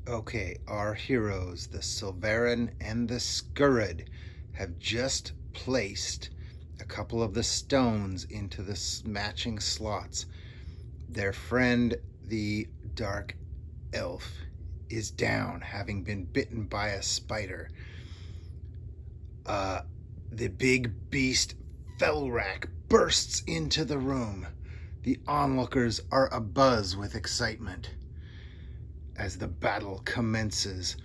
Okay, our heroes, the Silverin and the Skurrid, have just placed a couple of the stones into the matching slots. Their friend, the Dark Elf, is down, having been bitten by a spider. The big beast Felrak bursts into the room. The onlookers are abuzz with excitement as the battle commences.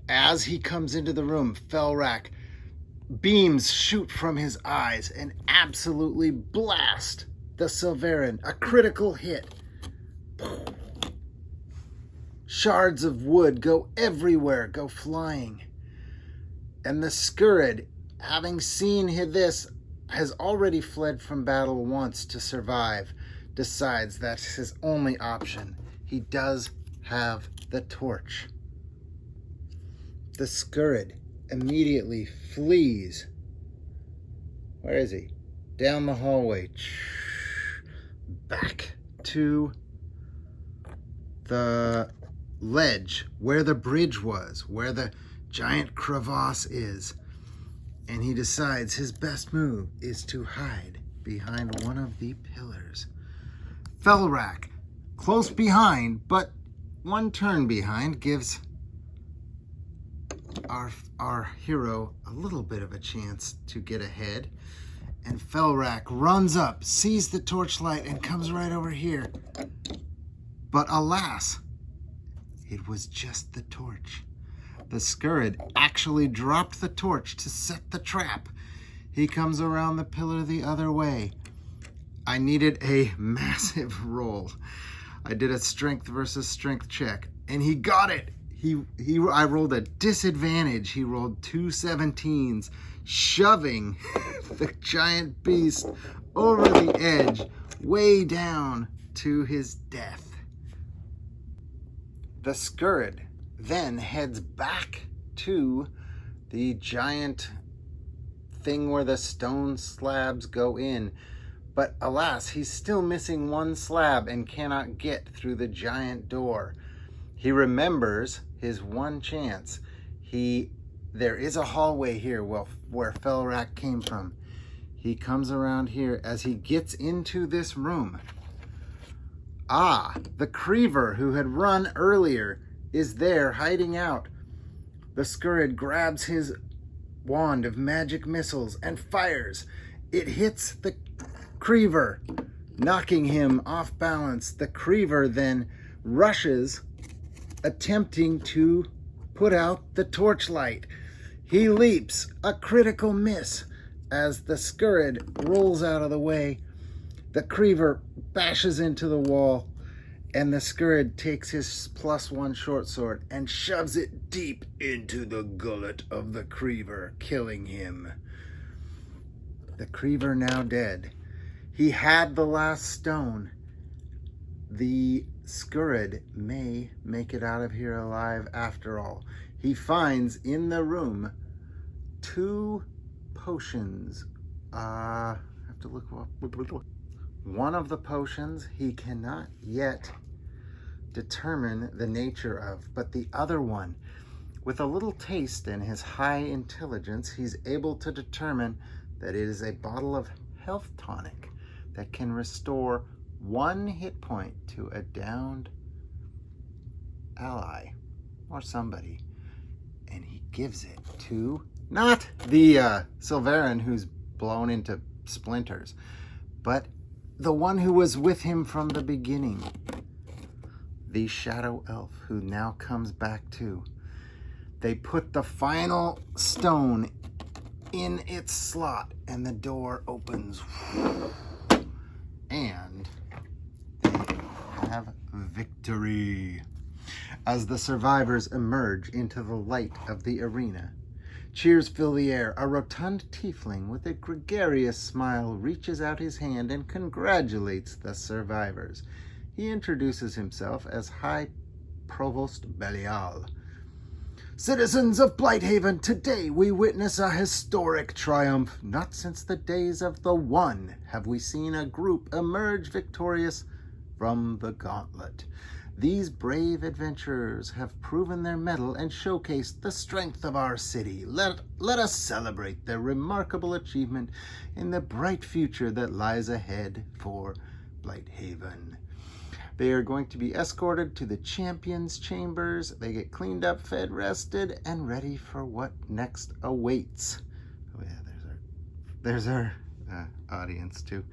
As he comes into the room, Felrak beams shoot from his eyes and absolutely blast the Silverin. A critical hit. Shards of wood go everywhere, go flying. And the Skurrid, having seen this, has already fled from battle once to survive, decides that's his only option. He does have the torch. The Skurrid immediately flees. Where is he? Down the hallway. Back to the ledge where the bridge was, where the giant crevasse is. And he decides his best move is to hide behind one of the pillars. Felrak, close behind, but one turn behind, gives our hero a little bit of a chance to get ahead. And Felrak runs up, sees the torchlight, and comes right over here. But alas, it was just the torch. The Skurrid actually dropped the torch to set the trap. He comes around the pillar the other way. I needed a massive roll. I did a strength versus strength check, and he got it. I rolled a disadvantage. He rolled 2 17s, shoving the giant beast over the edge, way down to his death. The Skurrid then heads back to the giant thing where the stone slabs go in. But alas, he's still missing one slab and cannot get through the giant door. He remembers his one chance. There is a hallway here where Felrak came from. He comes around here as he gets into this room. The Creever who had run earlier is there hiding out. The Skurrid grabs his wand of magic missiles and fires. It hits the Creever, knocking him off balance. The Creever then rushes, attempting to put out the torchlight. He leaps, a critical miss, as the Skurrid rolls out of the way. The Creever bashes into the wall, and the Skurrid takes his +1 short sword and shoves it deep into the gullet of the Creever, killing him. The Creever now dead. He had the last stone. The Skurrid may make it out of here alive after all. He finds in the room 2 potions. I have to look up. One of the potions he cannot yet determine the nature of, but the other one, with a little taste and his high intelligence, he's able to determine that it is a bottle of health tonic that can restore 1 hit point to a downed ally or somebody. And he gives it to not the Silverin who's blown into splinters, but the one who was with him from the beginning, the Shadow Elf, who now comes back too. They put the final stone in its slot and the door opens. And they have victory. As the survivors emerge into the light of the arena, cheers fill the air. A rotund tiefling with a gregarious smile reaches out his hand and congratulates the survivors. He introduces himself as High Provost Belial. Citizens of Blighthaven, today we witness a historic triumph. Not since the days of the One have we seen a group emerge victorious from the Gauntlet. These brave adventurers have proven their mettle and showcased the strength of our city. Let us celebrate their remarkable achievement in the bright future that lies ahead for Blighthaven. They are going to be escorted to the Champions Chambers. They get cleaned up, fed, rested, and ready for what next awaits. Oh yeah, there's our audience too.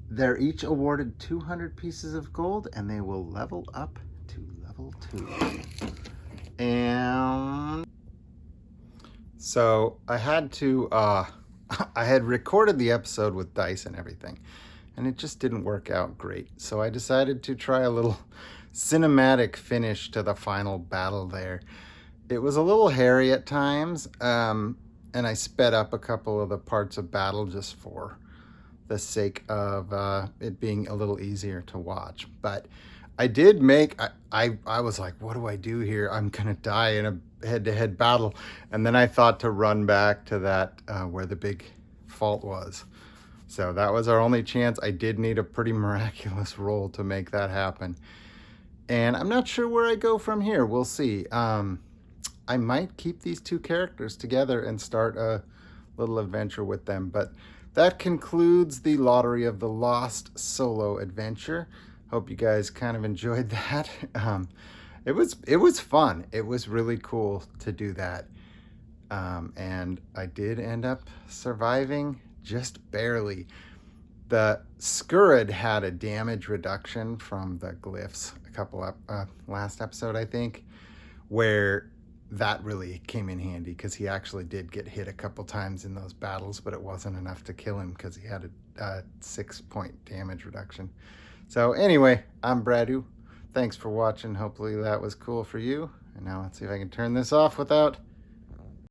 They're each awarded 200 pieces of gold, and they will level up to level 2. And so I had to, I had recorded the episode with dice and everything, and it just didn't work out great. So I decided to try a little cinematic finish to the final battle there. It was a little hairy at times, and I sped up a couple of the parts of battle just for the sake of it being a little easier to watch. But I did make, I was like, what do I do here? I'm gonna die in a head-to-head battle. And then I thought to run back to that where the big fault was. So that was our only chance. I did need a pretty miraculous roll to make that happen. And I'm not sure where I go from here. We'll see. I might keep these two characters together and start a little adventure with them. But that concludes the Lottery of the Lost solo adventure. Hope you guys kind of enjoyed that. It was fun. It was really cool to do that. And I did end up surviving just barely. The Scurrid had a damage reduction from the glyphs a couple last episode, I think, where that really came in handy because he actually did get hit a couple times in those battles, but it wasn't enough to kill him because he had a 6-point damage reduction. So anyway, I'm Bradu. Thanks for watching. Hopefully that was cool for you. And now let's see if I can turn this off without